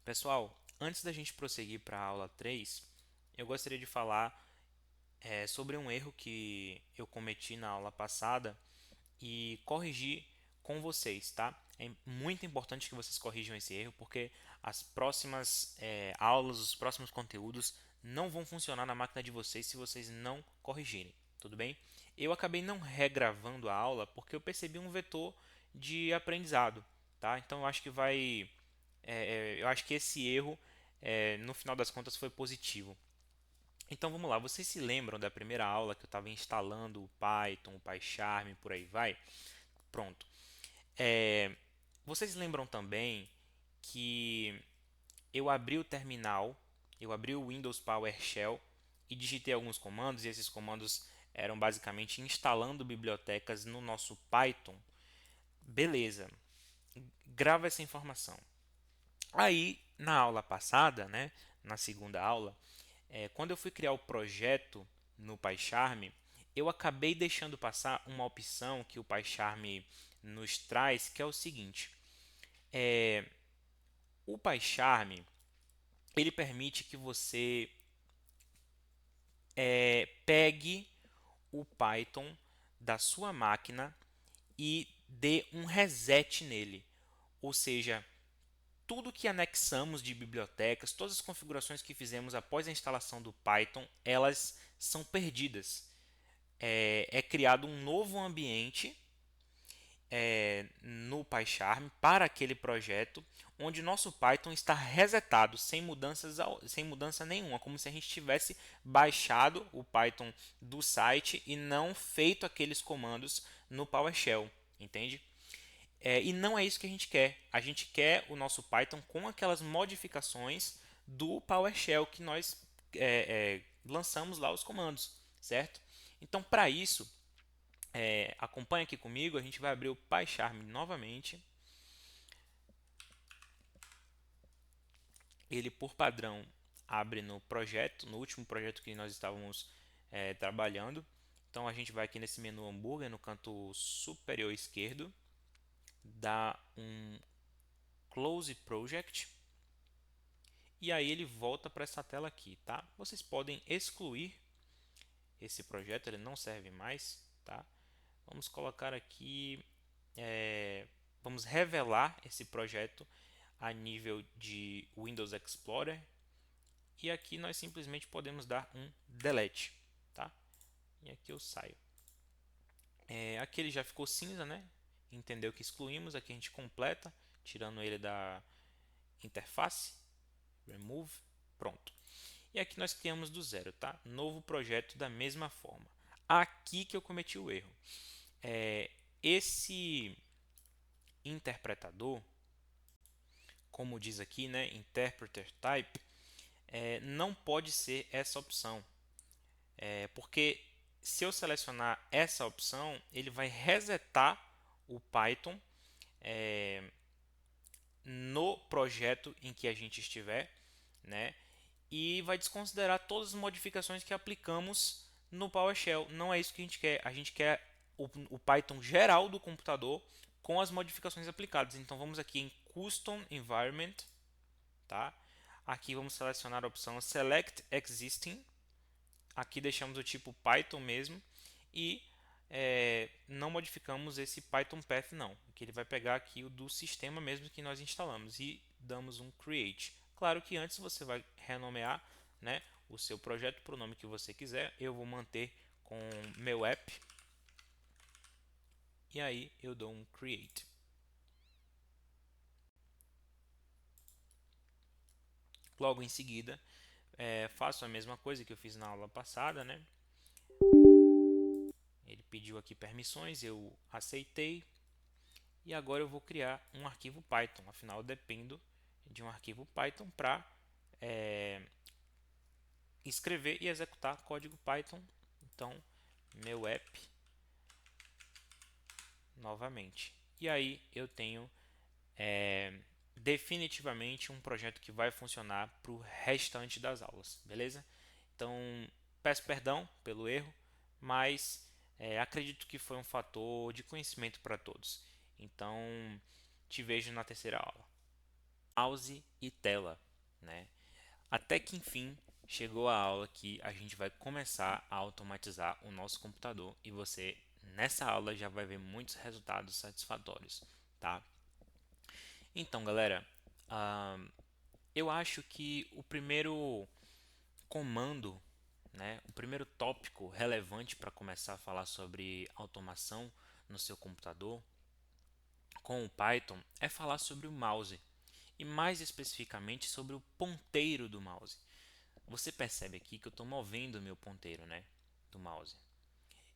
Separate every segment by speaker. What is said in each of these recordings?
Speaker 1: Pessoal, antes da gente prosseguir para a aula 3, eu gostaria de falar sobre um erro que eu cometi na aula passada e corrigir com vocês, tá? É muito importante que vocês corrijam esse erro, porque as próximas aulas, os próximos conteúdos não vão funcionar na máquina de vocês se vocês não corrigirem, tudo bem? Eu acabei não regravando a aula porque eu percebi um vetor de aprendizado, tá? Então eu acho que eu acho que esse erro, no final das contas, foi positivo. Então vamos lá, vocês se lembram da primeira aula que eu estava instalando o Python, o PyCharm, por aí vai? Pronto. É, Vocês lembram também que eu abri o terminal, eu abri o Windows PowerShell e digitei alguns comandos, e esses comandos eram basicamente instalando bibliotecas no nosso Python? Beleza, grava essa informação. Aí, na aula passada, né, na segunda aula, quando eu fui criar o projeto no PyCharm, eu acabei deixando passar uma opção que o PyCharm nos traz, que é o seguinte: o PyCharm ele permite que você pegue o Python da sua máquina e dê um reset nele, ou seja, tudo que anexamos de bibliotecas, todas as configurações que fizemos após a instalação do Python, elas são perdidas. É criado um novo ambiente no PyCharm para aquele projeto, onde nosso Python está resetado, sem mudança nenhuma, como se a gente tivesse baixado o Python do site e não feito aqueles comandos no PowerShell, entende? E não é isso que a gente quer. A gente quer o nosso Python com aquelas modificações do PowerShell que nós lançamos lá os comandos, certo? Então, para isso, acompanha aqui comigo, a gente vai abrir o PyCharm novamente. Ele, por padrão, abre no projeto, no último projeto que nós estávamos trabalhando. Então, a gente vai aqui nesse menu hambúrguer, no canto superior esquerdo, dá um Close Project. E aí ele volta para essa tela aqui, tá? Vocês podem excluir esse projeto, ele não serve mais, tá? Vamos colocar aqui, vamos revelar esse projeto a nível de Windows Explorer e aqui nós simplesmente podemos dar um delete, tá? E aqui eu saio. Aqui ele já ficou cinza, né? Entendeu que excluímos, aqui a gente completa, tirando ele da interface, remove, pronto. E aqui nós criamos do zero, tá? Novo projeto da mesma forma. Aqui que eu cometi o erro. Esse interpretador, como diz aqui, né, interpreter type, não pode ser essa opção, porque se eu selecionar essa opção, ele vai resetar o Python no projeto em que a gente estiver, né, e vai desconsiderar todas as modificações que aplicamos no PowerShell. Não é isso que a gente quer. A gente quer o Python geral do computador com as modificações aplicadas. Então vamos aqui em Custom Environment, tá? Aqui vamos selecionar a opção Select Existing. Aqui deixamos o tipo Python mesmo e não modificamos esse Python Path não, que ele vai pegar aqui o do sistema mesmo que nós instalamos e damos um Create. Claro que antes você vai renomear, né, o seu projeto para o nome que você quiser. Eu vou manter com meu app e aí eu dou um Create. Logo em seguida, faço a mesma coisa que eu fiz na aula passada, né? Ele pediu aqui permissões, eu aceitei. E agora eu vou criar um arquivo Python. Afinal, eu dependo de um arquivo Python para escrever e executar código Python. Então, meu app novamente. E aí eu tenho definitivamente um projeto que vai funcionar para o restante das aulas, beleza? Então, peço perdão pelo erro, mas acredito que foi um fator de conhecimento para todos. Então, te vejo na terceira aula. mouse e tela, né? Até que enfim chegou a aula que a gente vai começar a automatizar o nosso computador e você nessa aula já vai ver muitos resultados satisfatórios, tá? Então, galera, ah, eu acho que o primeiro comando, né, o primeiro tópico relevante para começar a falar sobre automação no seu computador com o Python é falar sobre o mouse e mais especificamente sobre o ponteiro do mouse. Você percebe aqui que eu estou movendo o meu ponteiro, né, do mouse.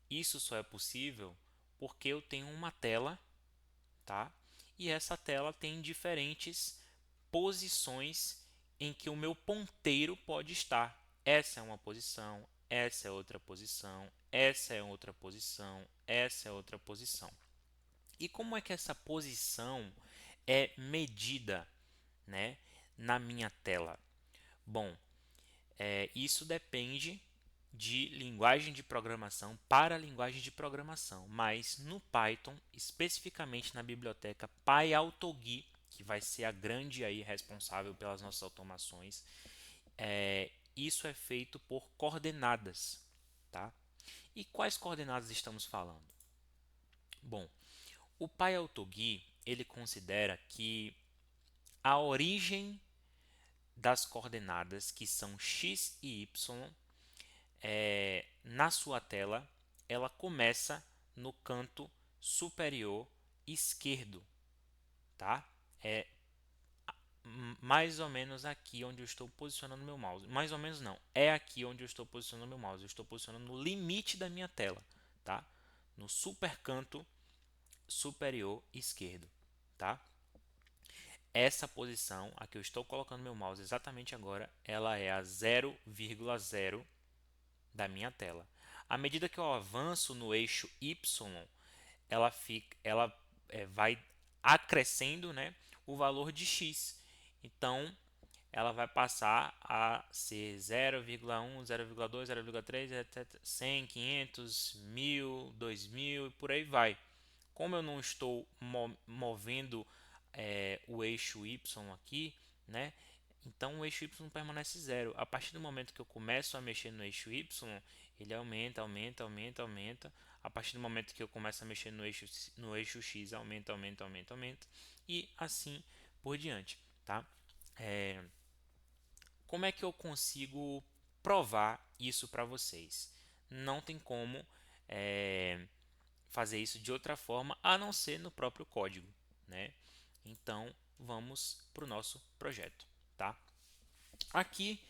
Speaker 1: Isso só é possível porque eu tenho uma tela, tá? E essa tela tem diferentes posições em que o meu ponteiro pode estar. Essa é uma posição, essa é outra posição, essa é outra posição, essa é outra posição. E como é que essa posição é medida, né, na minha tela? Bom, isso depende de linguagem de programação para linguagem de programação, mas no Python, especificamente na biblioteca PyAutoGui, que vai ser a grande aí responsável pelas nossas automações, isso é feito por coordenadas, tá? E quais coordenadas estamos falando? Bom, o PyAutoGui ele considera que a origem das coordenadas, que são x e y, na sua tela, ela começa no canto superior esquerdo, tá? É mais ou menos aqui onde eu estou posicionando meu mouse. Mais ou menos não, é aqui onde eu estou posicionando meu mouse. Eu estou posicionando no limite da minha tela, tá? No super canto superior esquerdo, tá? Essa posição, a que eu estou colocando meu mouse exatamente agora, ela é a 0,0 da minha tela. À medida que eu avanço no eixo Y, ela vai acrescendo, né, o valor de x. Então, ela vai passar a ser 0,1, 0,2, 0,3, etc, 100, 500, 1000, 2000 e por aí vai. Como eu não estou movendo o eixo Y aqui, né? Então o eixo Y permanece zero. A partir do momento que eu começo a mexer no eixo Y, ele aumenta, aumenta, aumenta, aumenta. A partir do momento que eu começo a mexer no eixo X, aumenta, aumenta, aumenta, aumenta. E assim por diante, tá? É, como é que eu consigo provar isso para vocês? Não tem como fazer isso de outra forma a não ser no próprio código, né? Então vamos para o nosso projeto, tá? Aqui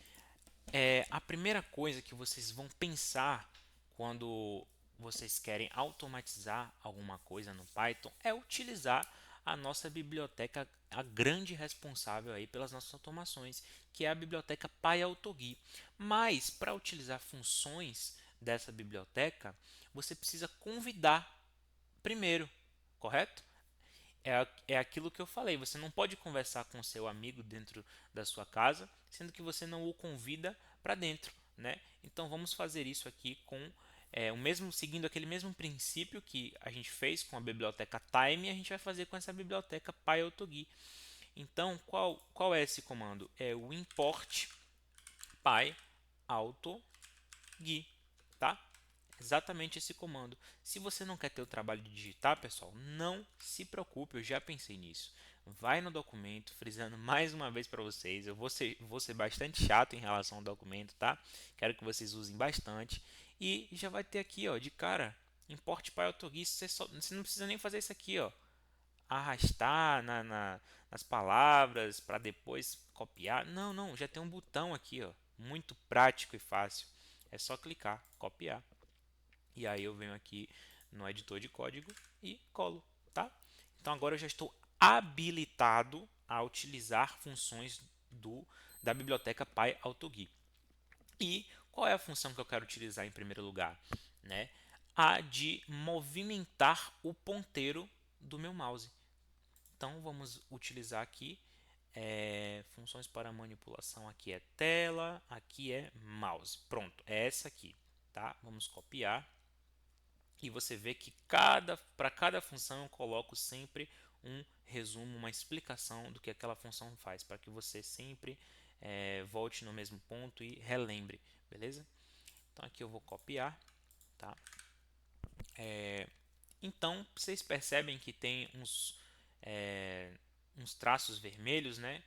Speaker 1: a primeira coisa que vocês vão pensar quando vocês querem automatizar alguma coisa no Python é utilizar a nossa biblioteca, a grande responsável aí pelas nossas automações, que é a biblioteca PyAutoGui. Mas para utilizar funções dessa biblioteca, você precisa convidar primeiro, correto? É aquilo que eu falei. Você não pode conversar com seu amigo dentro da sua casa, sendo que você não o convida para dentro, né? Então vamos fazer isso aqui com seguindo aquele mesmo princípio que a gente fez com a biblioteca Time, a gente vai fazer com essa biblioteca PyAutoGui. Então qual é esse comando? É o import PyAutoGui, tá? Exatamente esse comando. Se você não quer ter o trabalho de digitar, pessoal, não se preocupe, eu já pensei nisso. Vai no documento, frisando mais uma vez para vocês. Eu vou ser bastante chato em relação ao documento, tá? Quero que vocês usem bastante. E já vai ter aqui, ó, de cara, importe para português. Você não precisa nem fazer isso aqui, ó. Arrastar nas palavras para depois copiar. Não, não, já tem um botão aqui, ó. Muito prático e fácil. É só clicar, copiar. E aí eu venho aqui no editor de código e colo, tá? Então agora eu já estou habilitado a utilizar funções da biblioteca PyAutoGui. E qual é a função que eu quero utilizar em primeiro lugar? Né? A de movimentar o ponteiro do meu mouse. Então vamos utilizar aqui funções para manipulação. Aqui é tela, aqui é mouse. Pronto, é essa aqui. Tá? Vamos copiar. E você vê que para cada função eu coloco sempre um resumo, uma explicação do que aquela função faz, para que você sempre volte no mesmo ponto e relembre, beleza? Então aqui eu vou copiar, tá? Então vocês percebem que tem uns traços vermelhos, né,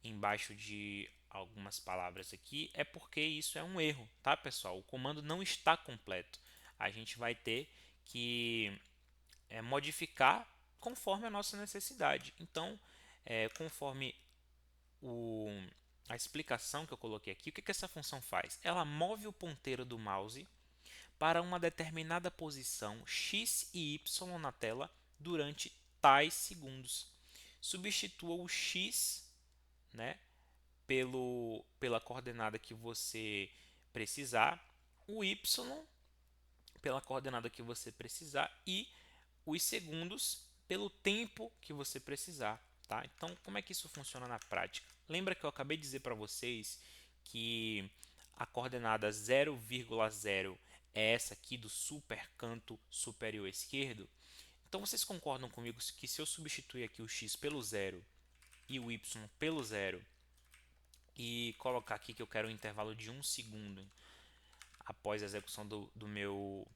Speaker 1: embaixo de algumas palavras aqui, é porque isso é um erro, tá, pessoal? O comando não está completo. A gente vai ter que modificar conforme a nossa necessidade. Então, conforme o, a explicação que eu coloquei aqui, o que essa função faz? Ela move o ponteiro do mouse para uma determinada posição x e y na tela durante tais segundos. Substitua o x, né, pela coordenada que você precisar, o y pela coordenada que você precisar e os segundos pelo tempo que você precisar, tá? Então, como é que isso funciona na prática? Lembra que eu acabei de dizer para vocês que a coordenada 0,0 é essa aqui do super canto superior esquerdo? Então, vocês concordam comigo que se eu substituir aqui o x pelo zero e o y pelo zero e colocar aqui que eu quero um intervalo de 1 segundo após a execução do meu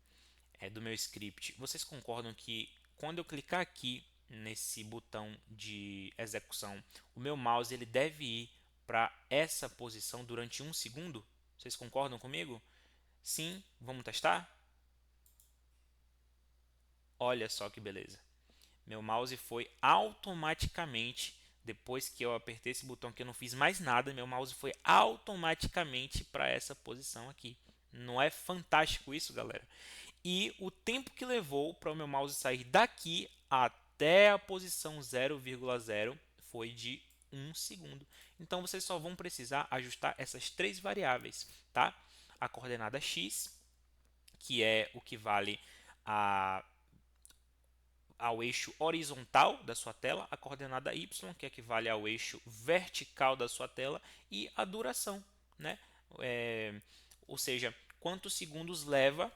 Speaker 1: script, vocês concordam que quando eu clicar aqui nesse botão de execução, o meu mouse ele deve ir para essa posição durante 1 segundo? Vocês concordam comigo? Sim, vamos testar? Olha só que beleza. Meu mouse foi automaticamente, depois que eu apertei esse botão que eu não fiz mais nada, meu mouse foi automaticamente para essa posição aqui. Não é fantástico isso, galera? E o tempo que levou para o meu mouse sair daqui até a posição 0,0 foi de 1 segundo. Então vocês só vão precisar ajustar essas três variáveis, tá? A coordenada x, que é o que vale a ao eixo horizontal da sua tela, a coordenada y, que equivale ao eixo vertical da sua tela, e a duração, né? Ou seja, quantos segundos leva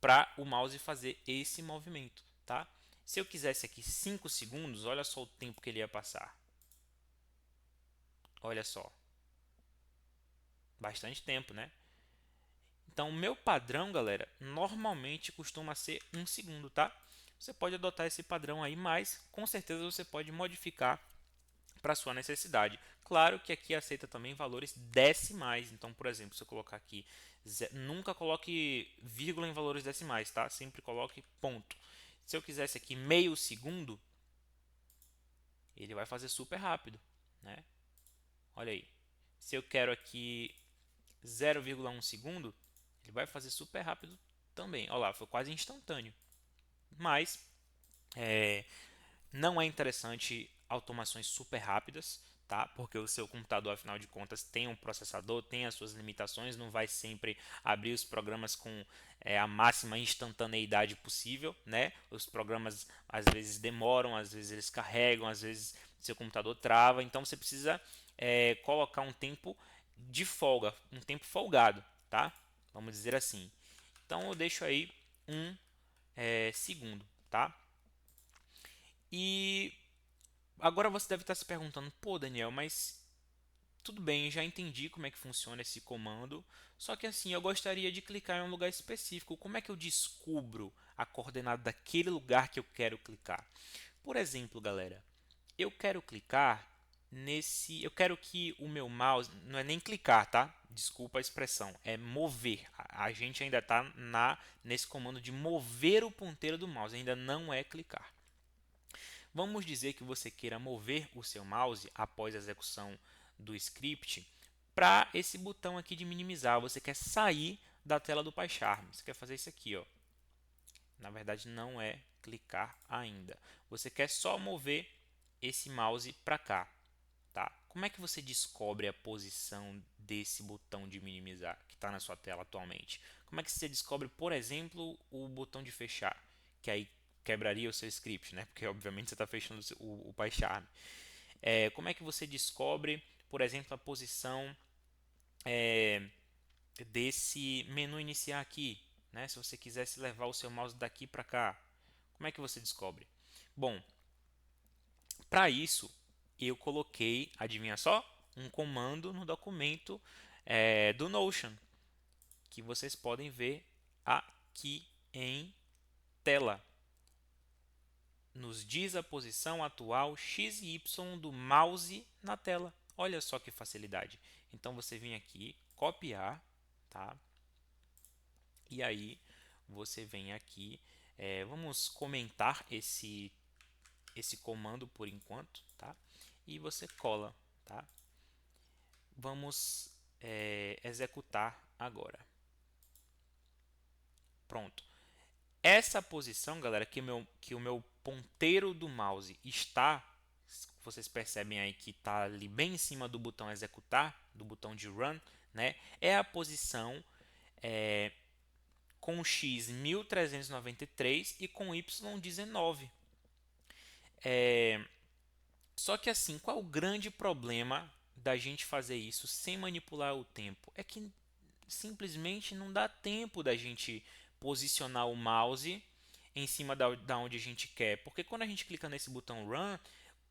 Speaker 1: para o mouse fazer esse movimento, tá? Se eu quisesse aqui 5 segundos, olha só o tempo que ele ia passar. Olha só. Bastante tempo, né? Então, o meu padrão, galera, normalmente costuma ser 1 segundo, tá? Você pode adotar esse padrão aí, mas com certeza você pode modificar para sua necessidade. Claro que aqui aceita também valores decimais. Então, por exemplo, se eu colocar aqui, nunca coloque vírgula em valores decimais, tá? Sempre coloque ponto. Se eu quisesse aqui meio segundo, ele vai fazer super rápido, né? Olha aí. Se eu quero aqui 0,1 segundo, ele vai fazer super rápido também. Olha lá, foi quase instantâneo. Mas não é interessante automações super rápidas, tá? Porque o seu computador, afinal de contas, tem um processador, tem as suas limitações, não vai sempre abrir os programas com a máxima instantaneidade possível, né? Os programas às vezes demoram, às vezes eles carregam, às vezes seu computador trava, então você precisa colocar um tempo de folga, um tempo folgado, tá? Vamos dizer assim. Então eu deixo aí 1 segundo, tá? E agora você deve estar se perguntando, pô, Daniel, mas tudo bem, já entendi como é que funciona esse comando, só que assim, eu gostaria de clicar em um lugar específico. Como é que eu descubro a coordenada daquele lugar que eu quero clicar? Por exemplo, galera, eu quero clicar eu quero que o meu mouse, não é nem clicar, tá? Desculpa a expressão, é mover. A gente ainda está nesse comando de mover o ponteiro do mouse, ainda não é clicar. Vamos dizer que você queira mover o seu mouse após a execução do script para esse botão aqui de minimizar. Você quer sair da tela do PyCharm. Você quer fazer isso aqui, ó. Na verdade, não é clicar ainda. Você quer só mover esse mouse para cá, tá? Como é que você descobre a posição desse botão de minimizar que está na sua tela atualmente? Como é que você descobre, por exemplo, o botão de fechar, que aí quebraria o seu script, né? Porque obviamente você está fechando o PyCharm. Como é que você descobre, por exemplo, a posição desse menu iniciar aqui, né? Se você quisesse levar o seu mouse daqui para cá, como é que você descobre? Bom, Para isso, eu coloquei, adivinha só, um comando no documento do Notion, que vocês podem ver aqui em tela. Nos diz a posição atual x e y do mouse na tela. Olha só que facilidade. Então você vem aqui, copiar, tá? E aí você vem aqui, vamos comentar esse comando por enquanto, tá? E você cola, tá? Vamos executar agora. Pronto. Essa posição, galera, que o meu ponteiro do mouse está, vocês percebem aí que está ali bem em cima do botão executar, do botão de run, né? É a posição com x 1393 e com y 19. Só que assim, qual é o grande problema da gente fazer isso sem manipular o tempo? É que simplesmente não dá tempo da gente posicionar o mouse em cima da onde a gente quer. Porque quando a gente clica nesse botão Run,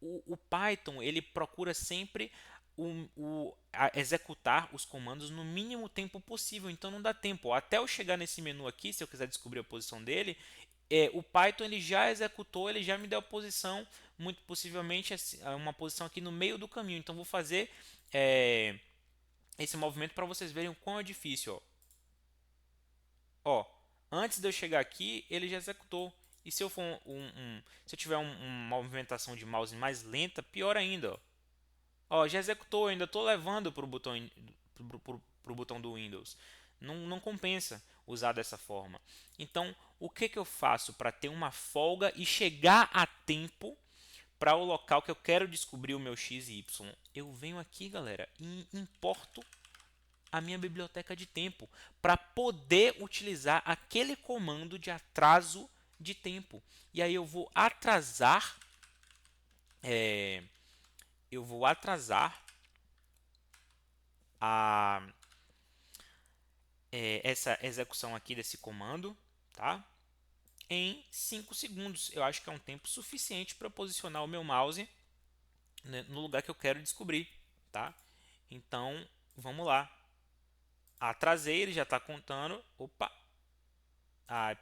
Speaker 1: o Python ele procura sempre executar os comandos no mínimo tempo possível. Então não dá tempo. Até eu chegar nesse menu aqui, se eu quiser descobrir a posição dele, o Python ele já executou, ele já me deu a posição, muito possivelmente uma posição aqui no meio do caminho. Então vou fazer esse movimento para vocês verem o quão é difícil. Ó, antes de eu chegar aqui, ele já executou. E se eu for se eu tiver uma movimentação de mouse mais lenta, pior ainda. Ó, já executou, eu ainda estou levando para o botão, pro botão do Windows. Não compensa usar dessa forma. Então, o que eu faço para ter uma folga e chegar a tempo para o local que eu quero descobrir o meu x e y? Eu venho aqui, galera, e importo a minha biblioteca de tempo para poder utilizar aquele comando de atraso de tempo. E aí eu vou atrasar a, essa execução aqui desse comando, tá? Em 5 segundos. Eu acho que é um tempo suficiente para posicionar o meu mouse, né, no lugar que eu quero descobrir, tá? Então, vamos lá. Atrasei, ele já está contando. Opa,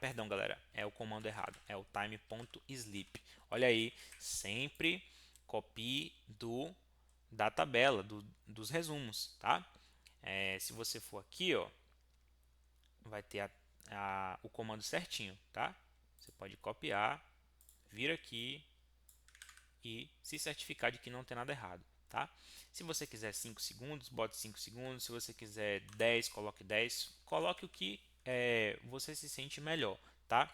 Speaker 1: perdão, galera. É o comando errado. É o time.sleep. Olha aí, sempre copie da tabela, dos resumos, tá? Se você for aqui, ó, vai ter o comando certinho, tá? Você pode copiar, vir aqui e se certificar de que não tem nada errado, tá? Se você quiser 5 segundos, bote 5 segundos. Se você quiser 10, coloque 10. Coloque o que você se sente melhor, tá?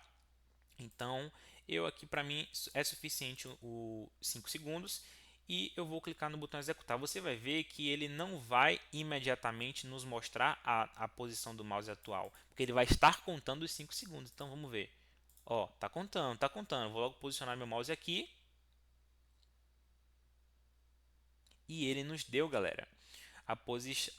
Speaker 1: Então, eu aqui para mim é suficiente o 5 segundos e eu vou clicar no botão executar. Você vai ver que ele não vai imediatamente nos mostrar a posição do mouse atual, porque ele vai estar contando os 5 segundos. Então, vamos ver. Ó, tá contando, tá contando. Vou logo posicionar meu mouse aqui. E ele nos deu, galera, a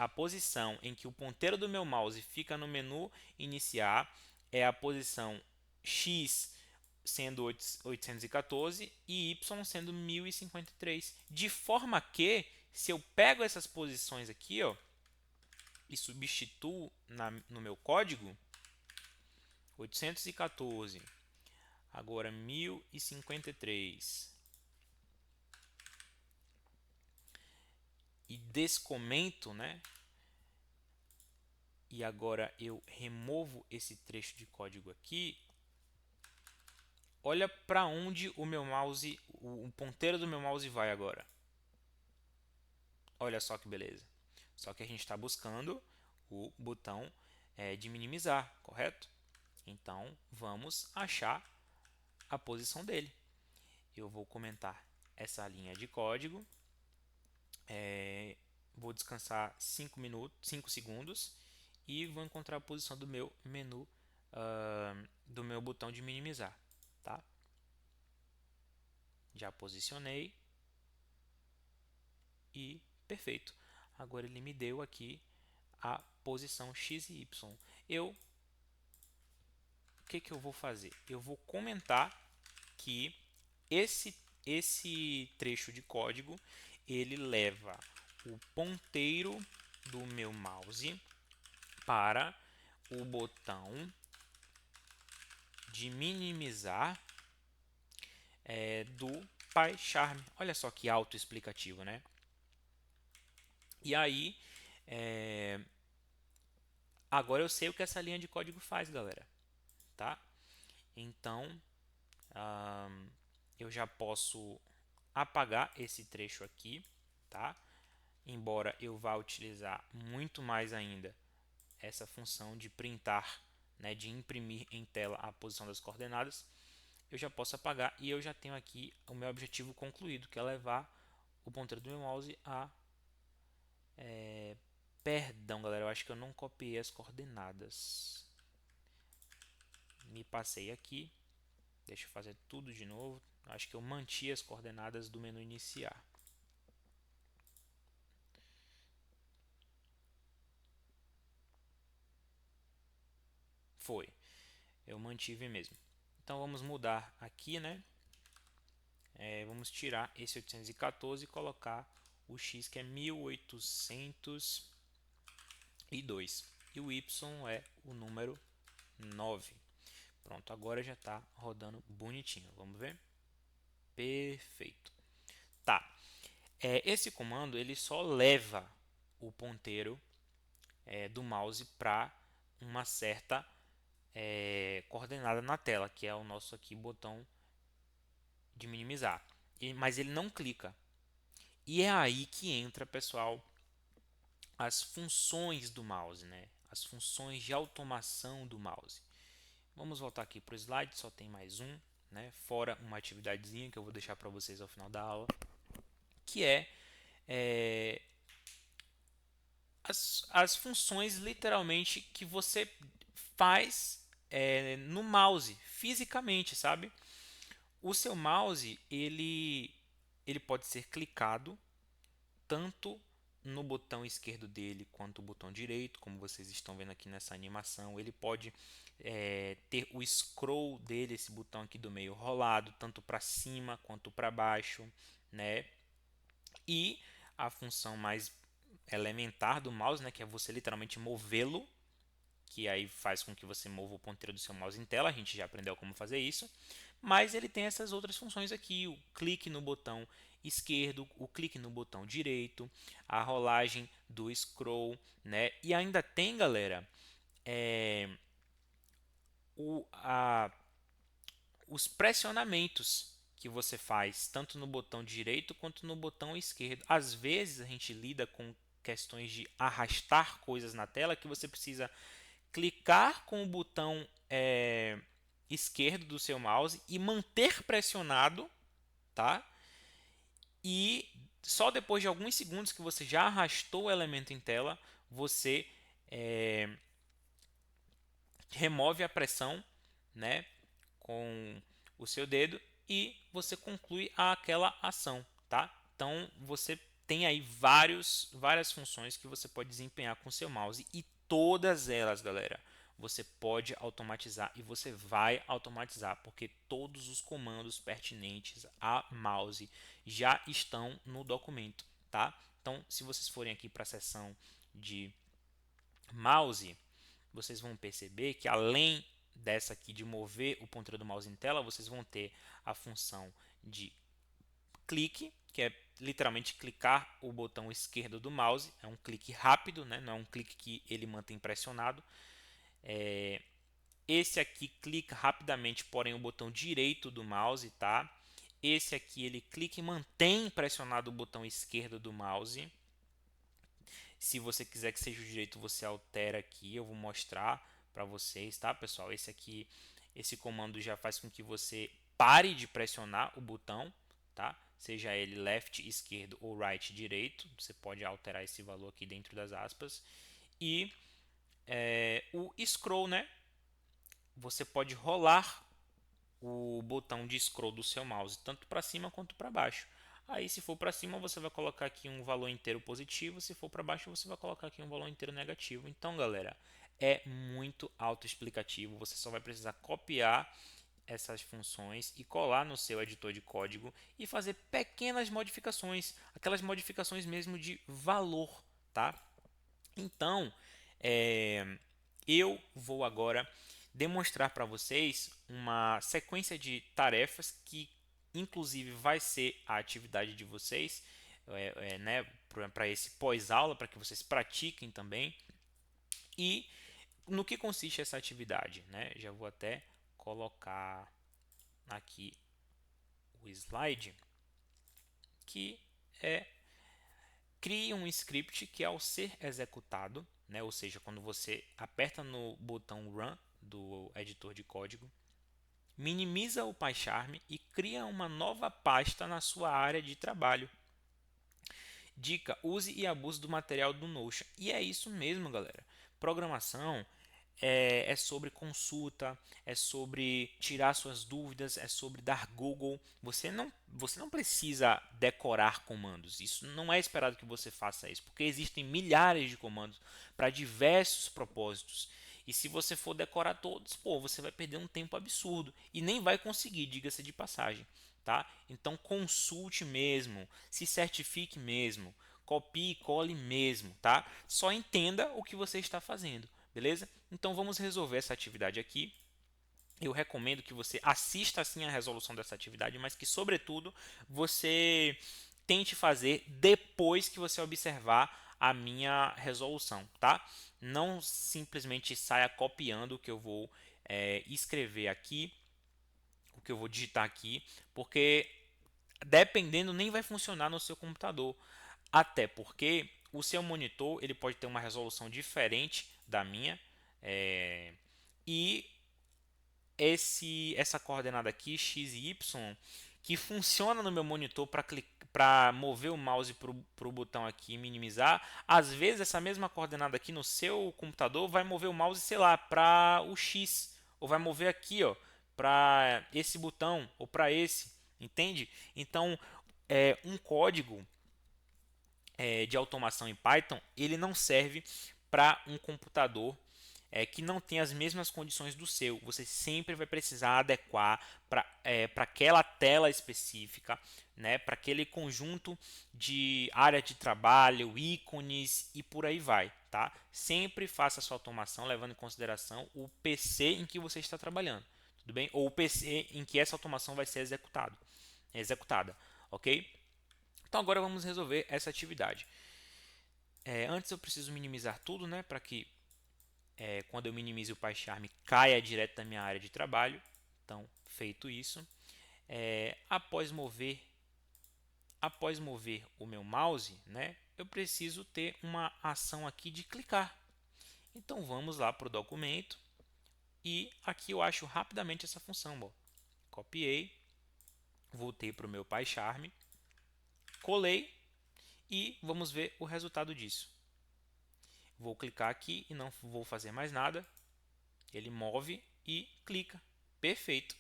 Speaker 1: posição em que o ponteiro do meu mouse fica no menu iniciar é a posição X sendo 814 e Y sendo 1053. De forma que, se eu pego essas posições aqui, ó, e substituo no meu código, 814, agora 1053, e descomento, né? E agora eu removo esse trecho de código aqui. Olha para onde o meu mouse, o ponteiro do meu mouse vai agora. Olha só que beleza. Só que a gente está buscando o botão de minimizar, correto? Então vamos achar a posição dele. Eu vou comentar essa linha de código. Vou descansar 5 minutos, 5 segundos e vou encontrar a posição do meu menu, do meu botão de minimizar, tá? Já posicionei e perfeito. Agora ele me deu aqui a posição x e y. O que eu vou fazer? Eu vou comentar que esse esse trecho de código ele leva o ponteiro do meu mouse para o botão de minimizar do PyCharm. Olha só que autoexplicativo, né? E aí, agora eu sei o que essa linha de código faz, galera, tá? Então, eu já posso apagar esse trecho aqui, tá? Embora eu vá utilizar muito mais ainda essa função de printar, né, de imprimir em tela a posição das coordenadas, eu já posso apagar e eu já tenho aqui o meu objetivo concluído, que é levar o ponteiro do meu mouse a... Perdão, galera, eu acho que eu não copiei as coordenadas. Me passei aqui. Deixa eu fazer tudo de novo. Acho que eu mantive as coordenadas do menu iniciar. Foi. Eu mantive mesmo. Então vamos mudar aqui, né? Vamos tirar esse 814 e colocar o x, que é 1802. E o y é o número 9. Pronto, agora já está rodando bonitinho. Vamos ver? Perfeito. Tá. Esse comando ele só leva o ponteiro do mouse para uma certa coordenada na tela, que é o nosso aqui botão de minimizar. Mas ele não clica. E é aí que entra, pessoal, as funções do mouse, né? As funções de automação do mouse. Vamos voltar aqui para o slide, só tem mais um, né? Fora uma atividadezinha que eu vou deixar para vocês ao final da aula, que é as funções literalmente que você faz no mouse, fisicamente, sabe? O seu mouse, ele pode ser clicado tanto no botão esquerdo dele quanto o botão direito, como vocês estão vendo aqui nessa animação. Ele pode ter o scroll dele, esse botão aqui do meio rolado, tanto para cima quanto para baixo, né? E a função mais elementar do mouse, né, que é você literalmente movê-lo, que aí faz com que você mova o ponteiro do seu mouse em tela. A gente já aprendeu como fazer isso, mas ele tem essas outras funções aqui: o clique no botão esquerdo, o clique no botão direito, a rolagem do scroll, né? E ainda tem, galera, o, a, os pressionamentos que você faz tanto no botão direito quanto no botão esquerdo. Às vezes a gente lida com questões de arrastar coisas na tela que você precisa clicar com o botão esquerdo do seu mouse e manter pressionado, tá? E só depois de alguns segundos que você já arrastou o elemento em tela, você remove a pressão, né, com o seu dedo e você conclui aquela ação, tá? Então você tem aí várias funções que você pode desempenhar com o seu mouse e todas elas, galera, você pode automatizar e você vai automatizar porque todos os comandos pertinentes a mouse já estão no documento, tá? Então, se vocês forem aqui para a seção de mouse, vocês vão perceber que além dessa aqui de mover o ponteiro do mouse em tela, vocês vão ter a função de clique, que é literalmente clicar o botão esquerdo do mouse. É um clique rápido, né? Não é um clique que ele mantém pressionado. Esse aqui clica rapidamente, porém o botão direito do mouse, tá? Esse aqui ele clica e mantém pressionado o botão esquerdo do mouse. Se você quiser que seja o direito, você altera aqui. Eu vou mostrar para vocês, tá, pessoal? Esse comando já faz com que você pare de pressionar o botão, tá? Seja ele left, esquerdo ou right, direito. Você pode alterar esse valor aqui dentro das aspas. E o scroll, né? Você pode rolar o botão de scroll do seu mouse tanto para cima quanto para baixo. Aí, se for para cima, você vai colocar aqui um valor inteiro positivo. Se for para baixo, você vai colocar aqui um valor inteiro negativo. Então, galera, é muito autoexplicativo. Você só vai precisar copiar essas funções e colar no seu editor de código e fazer pequenas modificações, aquelas modificações mesmo de valor, tá? Então, eu vou agora demonstrar para vocês uma sequência de tarefas que, inclusive, vai ser a atividade de vocês, né, para esse pós-aula, para que vocês pratiquem também. E no que consiste essa atividade, né? Já vou até colocar aqui o slide, que é: crie um script que, ao ser executado, né, ou seja, quando você aperta no botão Run do editor de código, minimiza o PyCharm e cria uma nova pasta na sua área de trabalho. Dica: use e abuse do material do Notion. E é isso mesmo, galera. Programação é sobre consulta, é sobre tirar suas dúvidas, é sobre dar Google. Você não precisa decorar comandos. Isso não é esperado que você faça isso, porque existem milhares de comandos para diversos propósitos. E se você for decorar todos, pô, você vai perder um tempo absurdo e nem vai conseguir, diga-se de passagem, tá? Então consulte mesmo, se certifique mesmo, copie e cole mesmo, tá? Só entenda o que você está fazendo. Beleza? Então vamos resolver essa atividade aqui. Eu recomendo que você assista sim a resolução dessa atividade, mas que, sobretudo, você tente fazer depois que você observar a minha resolução, tá? Não simplesmente saia copiando o que eu vou escrever aqui, o que eu vou digitar aqui, porque dependendo nem vai funcionar no seu computador. Até porque o seu monitor ele pode ter uma resolução diferente da minha, e essa coordenada aqui, x e y, que funciona no meu monitor para mover o mouse para o botão aqui e minimizar, às vezes essa mesma coordenada aqui no seu computador vai mover o mouse, sei lá, para o x, ou vai mover aqui, ó, para esse botão ou para esse, entende? Então, um código de automação em Python, ele não serve para um computador que não tem as mesmas condições do seu. Você sempre vai precisar adequar para aquela tela específica, né, para aquele conjunto de área de trabalho, ícones e por aí vai. Tá? Sempre faça a sua automação levando em consideração o PC em que você está trabalhando, tudo bem? Ou o PC em que essa automação vai ser executada, ok? Então agora vamos resolver essa atividade. Antes eu preciso minimizar tudo, né, para que quando eu minimize o PyCharm caia direto da minha área de trabalho. Então, feito isso, após mover o meu mouse, né, eu preciso ter uma ação aqui de clicar. Então vamos lá para o documento e aqui eu acho rapidamente essa função. Bom, copiei, voltei para o meu PyCharm, colei e vamos ver o resultado disso. Vou clicar aqui e não vou fazer mais nada. Ele move e clica. Perfeito.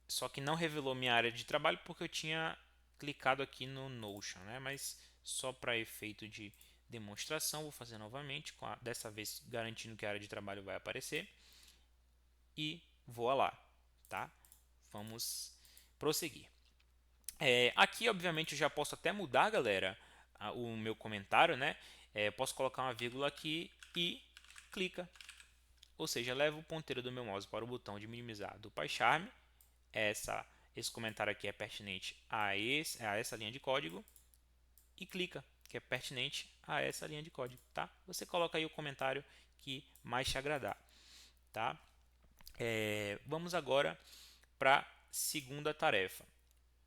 Speaker 1: Só que não revelou minha área de trabalho porque eu tinha clicado aqui no Notion, né? Mas só para efeito de demonstração, vou fazer novamente, dessa vez garantindo que a área de trabalho vai aparecer. E vou lá, tá? Vamos prosseguir. Aqui, obviamente, eu já posso até mudar, galera, o meu comentário, né? Posso colocar uma vírgula aqui e clica. Ou seja, levo o ponteiro do meu mouse para o botão de minimizar do PyCharm. Esse comentário aqui é pertinente a essa linha de código. E clica, que é pertinente a essa linha de código, tá? Você coloca aí o comentário que mais te agradar, tá? Vamos agora para a segunda tarefa.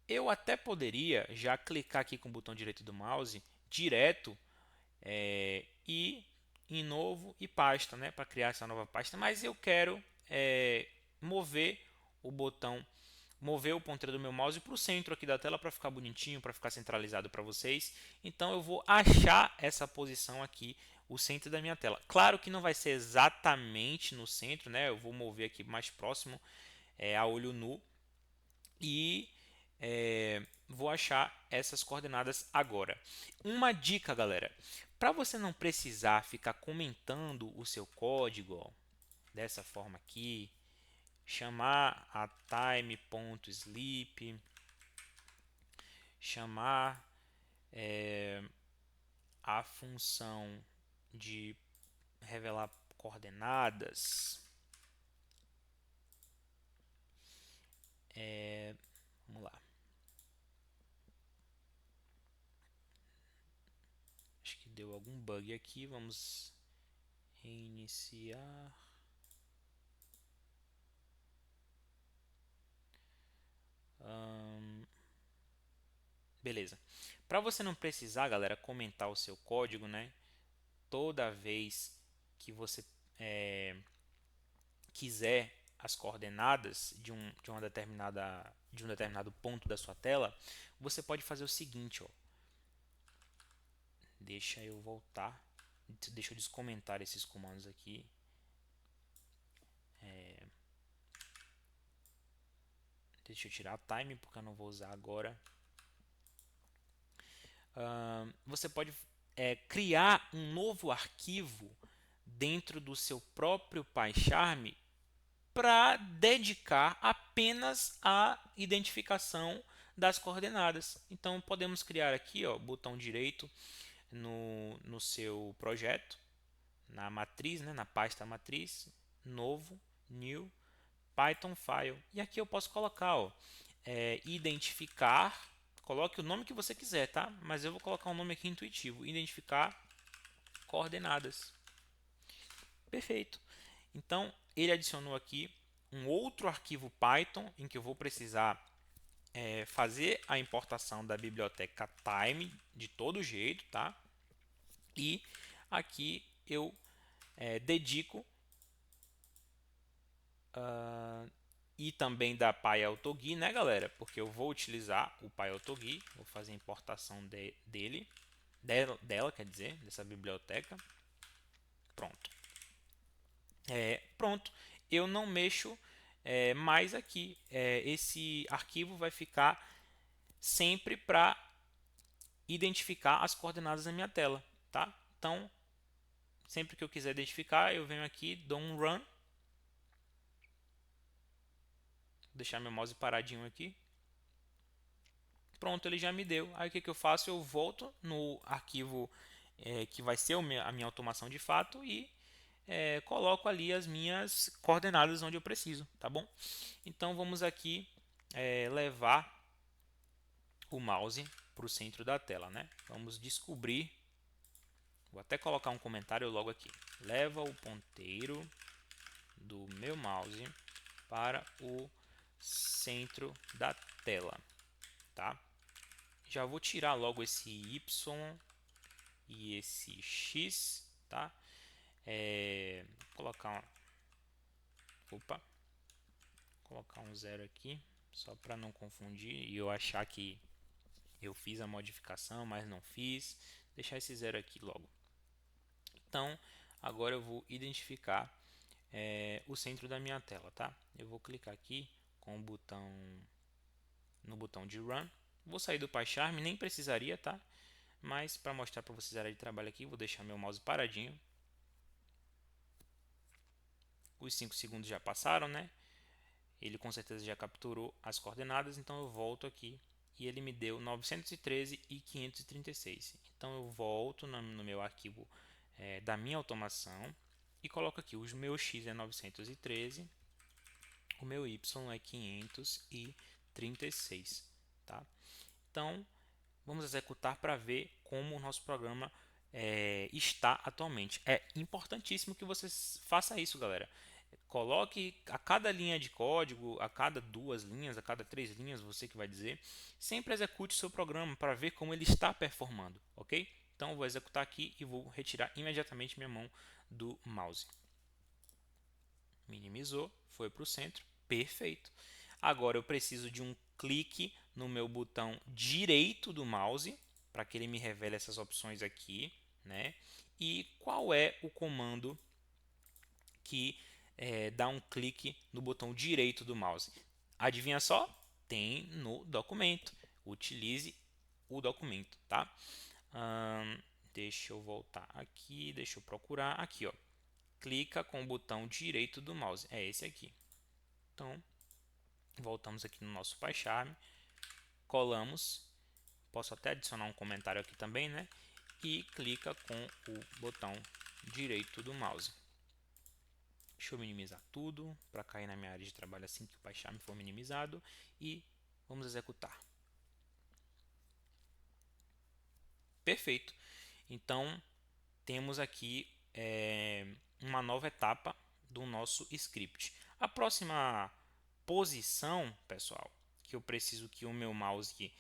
Speaker 1: Eu até poderia já clicar aqui com o botão direito do mouse direto e em novo e pasta, né, para criar essa nova pasta, mas eu quero mover o botão, mover o ponteiro do meu mouse para o centro aqui da tela para ficar bonitinho, para ficar centralizado para vocês. Então eu vou achar essa posição aqui, o centro da minha tela. Claro que não vai ser exatamente no centro, né? Eu vou mover aqui mais próximo a olho nu e vou achar essas coordenadas agora. Uma dica, galera, para você não precisar ficar comentando o seu código, ó, dessa forma aqui, chamar a time.sleep, chamar a função de revelar coordenadas. Vamos lá. Acho que deu algum bug aqui. Vamos reiniciar. Beleza. Para você não precisar, galera, comentar o seu código, né? Toda vez que você quiser as coordenadas de um determinado ponto da sua tela, você pode fazer o seguinte, ó. Deixa eu voltar. Deixa eu descomentar esses comandos aqui. Deixa eu tirar a time porque eu não vou usar agora. Você pode criar um novo arquivo dentro do seu próprio PyCharm para dedicar apenas à identificação das coordenadas. Então podemos criar aqui, ó, botão direito no seu projeto, na matriz, né, na pasta matriz, novo, new, Python file. E aqui eu posso colocar, ó, identificar, coloque o nome que você quiser, tá? Mas eu vou colocar um nome aqui intuitivo, identificar coordenadas. Perfeito. Então ele adicionou aqui um outro arquivo Python em que eu vou precisar fazer a importação da biblioteca time de todo jeito, tá? E aqui eu dedico e também da PyAutoGui, né, galera? Porque eu vou utilizar o PyAutoGui, vou fazer a importação dela, quer dizer, dessa biblioteca. Pronto. Pronto. Eu não mexo mais aqui. Esse arquivo vai ficar sempre para identificar as coordenadas na minha tela, tá? Então, sempre que eu quiser identificar, eu venho aqui, dou um run. Vou deixar meu mouse paradinho aqui. Pronto, ele já me deu. Aí o que eu faço? Eu volto no arquivo que vai ser a minha automação de fato e coloco ali as minhas coordenadas onde eu preciso, tá bom? Então vamos aqui levar o mouse para o centro da tela, né? Vamos descobrir. Vou até colocar um comentário logo aqui. Leva o ponteiro do meu mouse para o centro da tela, tá? Já vou tirar logo esse Y e esse X, tá? Colocar colocar um zero aqui, só para não confundir e eu achar que eu fiz a modificação, mas não fiz. Deixar esse zero aqui logo. Então, agora eu vou identificar o centro da minha tela, tá? Eu vou clicar aqui com o botão no botão de Run. Vou sair do PyCharm, nem precisaria, tá? Mas para mostrar para vocês a área de trabalho aqui, vou deixar meu mouse paradinho. Os 5 segundos já passaram, né? Ele com certeza já capturou as coordenadas, então eu volto aqui e ele me deu 913 e 536. Então eu volto no meu arquivo da minha automação e coloco aqui: o meu x é 913, o meu y é 536, tá? Então vamos executar para ver como o nosso programa está atualmente. É importantíssimo que você faça isso, galera. Coloque a cada linha de código, a cada 2 linhas, a cada 3 linhas, você que vai dizer, sempre execute o seu programa para ver como ele está performando, ok? Então, eu vou executar aqui e vou retirar imediatamente minha mão do mouse. Minimizou, foi para o centro, perfeito. Agora eu preciso de um clique no meu botão direito do mouse para que ele me revele essas opções aqui, né? E qual é o comando que dá um clique no botão direito do mouse? Adivinha só? Tem no documento. Utilize o documento, tá? Deixa eu voltar aqui, deixa eu procurar aqui, ó. Clica com o botão direito do mouse. É esse aqui. Então, voltamos aqui no nosso PyCharm, colamos, posso até adicionar um comentário aqui também, né? E clica com o botão direito do mouse. Deixa eu minimizar tudo para cair na minha área de trabalho assim que o PyCharm for minimizado e vamos executar. Perfeito. Então temos aqui uma nova etapa do nosso script. A próxima posição, pessoal, que eu preciso que o meu mouse, que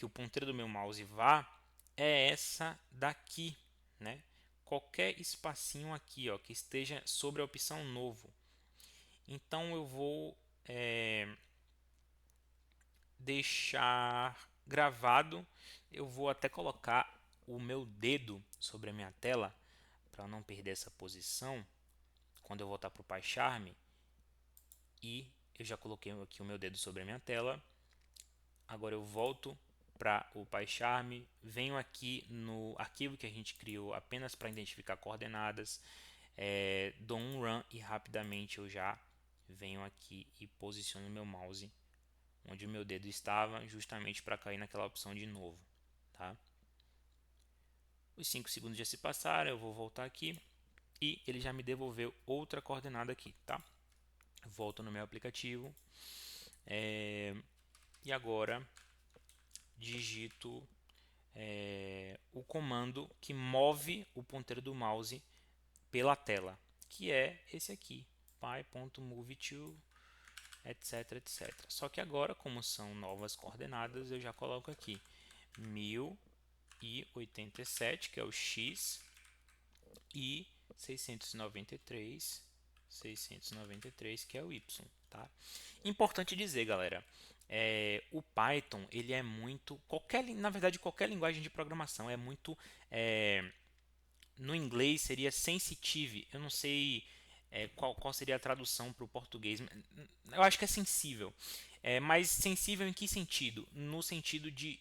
Speaker 1: o ponteiro do meu mouse vá, é essa daqui, né? Qualquer espacinho aqui, ó, que esteja sobre a opção novo. Então eu vou deixar gravado. Eu vou até colocar o meu dedo sobre a minha tela para não perder essa posição quando eu voltar para o PyCharm. E eu já coloquei aqui o meu dedo sobre a minha tela. Agora eu volto para o PyCharm, venho aqui no arquivo que a gente criou apenas para identificar coordenadas, dou um run e rapidamente eu já venho aqui e posiciono o meu mouse onde o meu dedo estava, justamente para cair naquela opção de novo, tá? Os 5 segundos já se passaram, eu vou voltar aqui e ele já me devolveu outra coordenada aqui, tá? Volto no meu aplicativo e agora digito o comando que move o ponteiro do mouse pela tela, que é esse aqui, py.moveTo, etc, etc. Só que agora, como são novas coordenadas, eu já coloco aqui 1087, que é o x, e 693, que é o y, tá? Importante dizer, galera, o Python, ele é muito, na verdade, qualquer linguagem de programação é muito, no inglês seria sensitive, eu não sei qual seria a tradução para o português, eu acho que é sensível, mas sensível em que sentido? No sentido de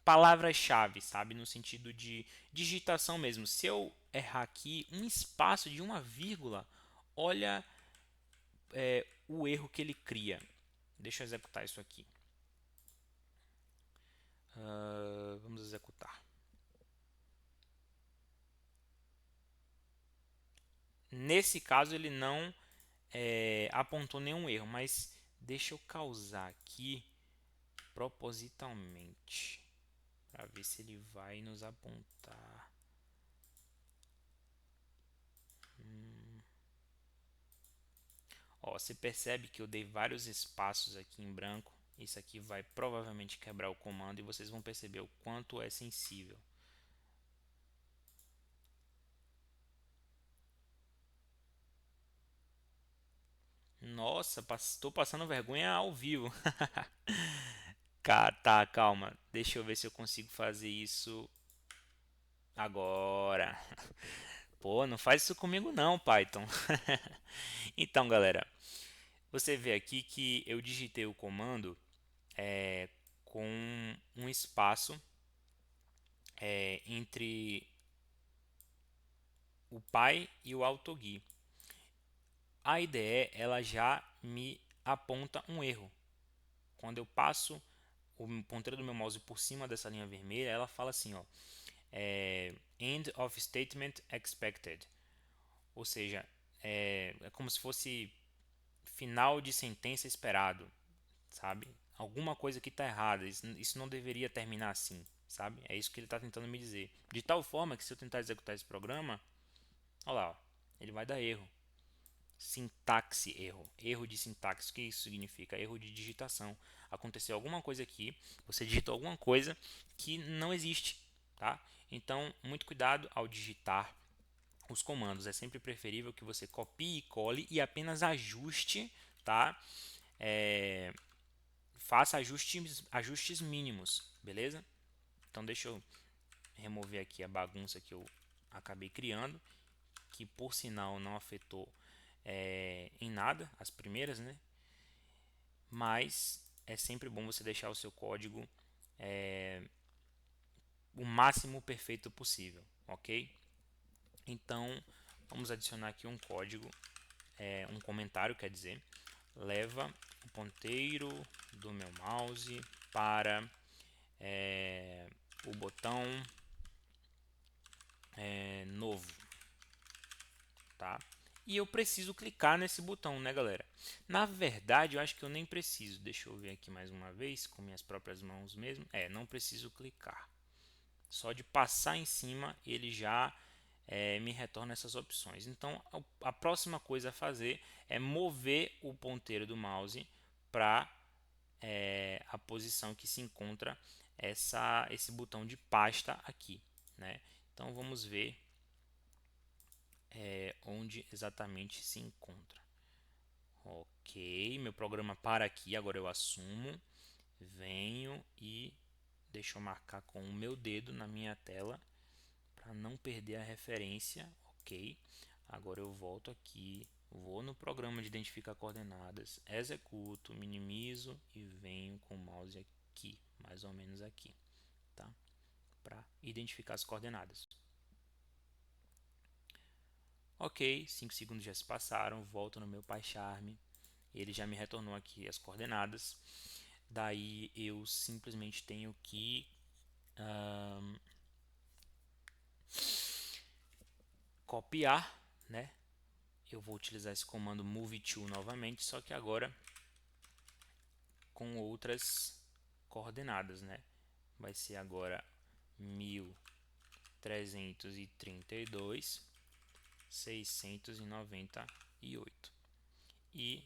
Speaker 1: palavras-chave, sabe? No sentido de digitação mesmo. Se eu errar aqui um espaço de uma vírgula, olha o erro que ele cria. Deixa eu executar isso aqui. Vamos executar. Nesse caso ele não apontou nenhum erro, mas deixa eu causar aqui propositalmente para ver se ele vai nos apontar. Ó, você percebe que eu dei vários espaços aqui em branco. Isso aqui vai provavelmente quebrar o comando e vocês vão perceber o quanto é sensível. Nossa, estou passando vergonha ao vivo. Tá, calma. Deixa eu ver se eu consigo fazer isso agora. Pô, não faz isso comigo não, Python. Então, galera, você vê aqui que eu digitei o comando com um espaço entre o Py e o AutoGui. A IDE ela já me aponta um erro. Quando eu passo o ponteiro do meu mouse por cima dessa linha vermelha, ela fala assim, ó, end of statement expected, ou seja, é como se fosse final de sentença esperado, sabe? Alguma coisa que está errada, isso não deveria terminar assim, sabe? É isso que ele está tentando me dizer. De tal forma que se eu tentar executar esse programa, olha lá, ó, ele vai dar erro. Sintaxe erro, erro de sintaxe. O que isso significa? Erro de digitação. Aconteceu alguma coisa aqui, você digitou alguma coisa que não existe, tá? Então, muito cuidado ao digitar os comandos. É sempre preferível que você copie e cole e apenas ajuste, tá? Faça ajustes mínimos, beleza? Então, deixa eu remover aqui a bagunça que eu acabei criando, que por sinal não afetou em nada as primeiras, né? Mas é sempre bom você deixar o seu código o máximo perfeito possível, ok? Então vamos adicionar aqui um código um comentário, quer dizer, leva o ponteiro do meu mouse para o botão novo, tá? E eu preciso clicar nesse botão, né, galera? Na verdade, eu acho que eu nem preciso. Deixa eu ver aqui mais uma vez com minhas próprias mãos mesmo. Não preciso clicar. Só de passar em cima ele já me retorna essas opções. Então, a próxima coisa a fazer é mover o ponteiro do mouse para a posição que se encontra esse botão de pasta aqui, né? Então, vamos ver onde exatamente se encontra. Ok, meu programa para aqui, agora eu assumo, venho e deixa eu marcar com o meu dedo na minha tela para não perder a referência. Ok, agora eu volto aqui, vou no programa de identificar coordenadas, executo, minimizo e venho com o mouse aqui, mais ou menos aqui, tá? Para identificar as coordenadas. Ok, 5 segundos já se passaram, volto no meu PyCharm, ele já me retornou aqui as coordenadas. Daí eu simplesmente tenho que copiar, né? Eu vou utilizar esse comando move to novamente, só que agora com outras coordenadas, né? Vai ser agora 1332,698. E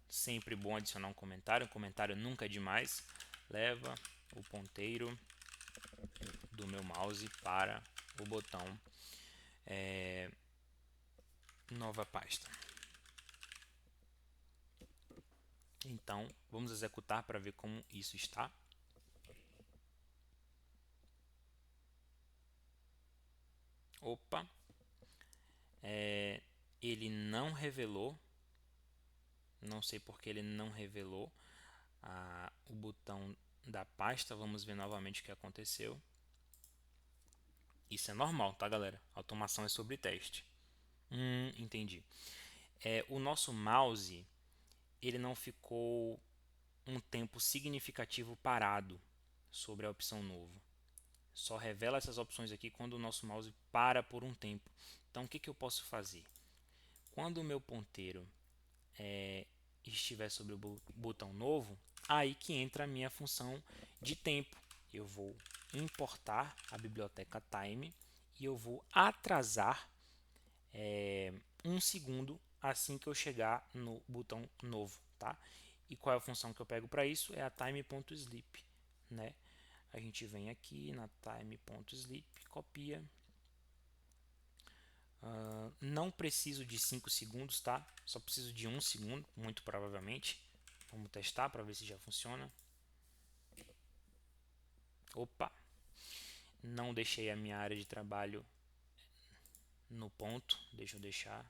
Speaker 1: sempre bom adicionar um comentário nunca é demais. Leva o ponteiro do meu mouse para o botão nova pasta. Então, vamos executar para ver como isso está. Opa, ele não revelou, não sei porque ele não revelou o botão da pasta. Vamos ver novamente o que aconteceu. Isso é normal, tá, galera? Automação é sobre teste. Entendi. O nosso mouse, ele não ficou um tempo significativo parado sobre a opção novo. Só revela essas opções aqui quando o nosso mouse para por um tempo. Então, o que eu posso fazer? Quando o meu ponteiro estiver sobre o botão novo, aí que entra a minha função de tempo. Eu vou importar a biblioteca time e eu vou atrasar 1 segundo assim que eu chegar no botão novo, tá? E qual é a função que eu pego para isso? É a time.sleep, né? A gente vem aqui na time.sleep, copia. Não preciso de 5 segundos, tá? Só preciso de 1 segundo, muito provavelmente. Vamos testar para ver se já funciona. Opa! Não deixei a minha área de trabalho no ponto. Deixa eu deixar.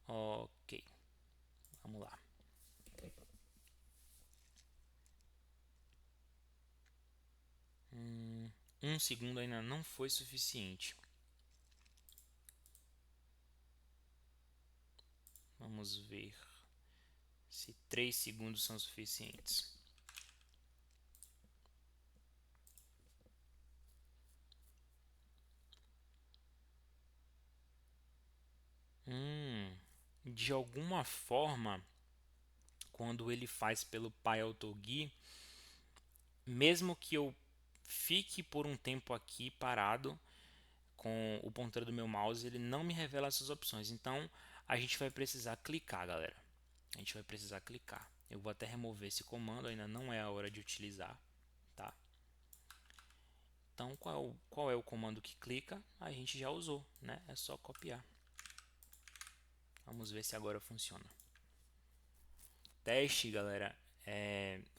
Speaker 1: Ok. Vamos lá. Um segundo ainda não foi suficiente. Vamos ver se 3 segundos são suficientes. De alguma forma, quando ele faz pelo PyAutoGui, mesmo que eu fique por um tempo aqui parado com o ponteiro do meu mouse, ele não me revela essas opções. Então, a gente vai precisar clicar, galera. A gente vai precisar clicar. Eu vou até remover esse comando, ainda não é a hora de utilizar, tá? Então, qual é o comando que clica? A gente já usou, né? É só copiar. Vamos ver se agora funciona. Teste, galera.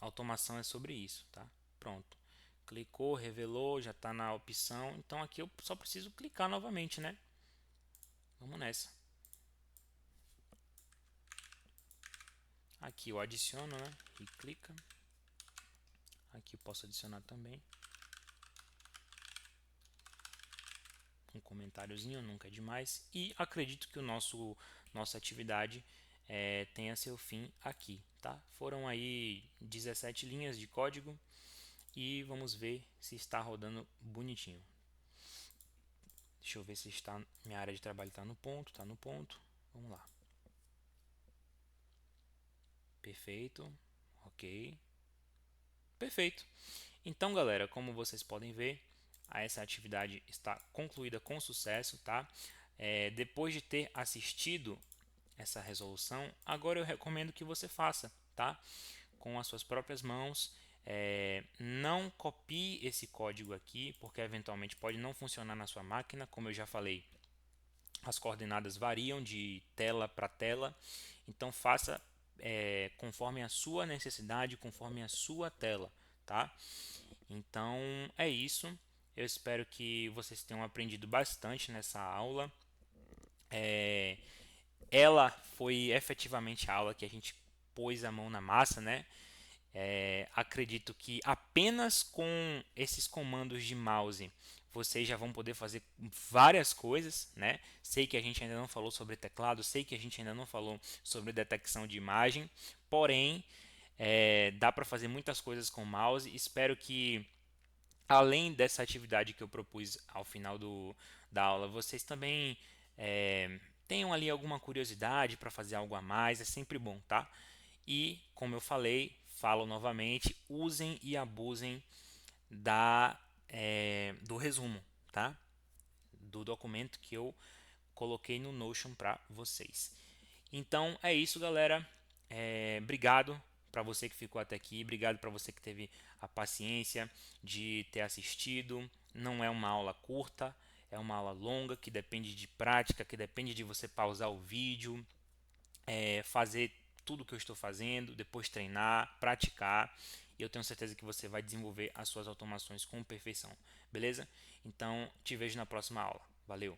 Speaker 1: Automação é sobre isso, tá? Pronto. Clicou, revelou, já está na opção. Então aqui eu só preciso clicar novamente, né? Vamos nessa. Aqui eu adiciono, né? E clica. Aqui eu posso adicionar também. Um comentáriozinho, nunca é demais. E acredito que nossa atividade tenha seu fim aqui, tá? Foram aí 17 linhas de código e vamos ver se está rodando bonitinho. Deixa eu ver se minha área de trabalho está no ponto, está no ponto. Vamos lá. Perfeito, ok, perfeito. Então, galera, como vocês podem ver, essa atividade está concluída com sucesso, tá? Depois de ter assistido essa resolução, agora eu recomendo que você faça, tá? Com as suas próprias mãos. Não copie esse código aqui, porque eventualmente pode não funcionar na sua máquina, como eu já falei. As coordenadas variam de tela para tela, então faça conforme a sua necessidade, conforme a sua tela, tá? Então é isso. Eu espero que vocês tenham aprendido bastante nessa aula. Ela foi efetivamente a aula que a gente pôs a mão na massa, né? Acredito que apenas com esses comandos de mouse vocês já vão poder fazer várias coisas, né? Sei que a gente ainda não falou sobre teclado, sei que a gente ainda não falou sobre detecção de imagem, porém dá para fazer muitas coisas com mouse. Espero que além dessa atividade que eu propus ao final da aula, vocês também tenham ali alguma curiosidade para fazer algo a mais, é sempre bom, tá? E, como eu falei, falo novamente, usem e abusem do resumo, tá? Do documento que eu coloquei no Notion para vocês. Então é isso, galera. Obrigado para você que ficou até aqui. Obrigado para você que teve a paciência de ter assistido. Não é uma aula curta, é uma aula longa que depende de prática, que depende de você pausar o vídeo, fazer tudo o que eu estou fazendo, depois treinar, praticar. E eu tenho certeza que você vai desenvolver as suas automações com perfeição. Beleza? Então te vejo na próxima aula. Valeu!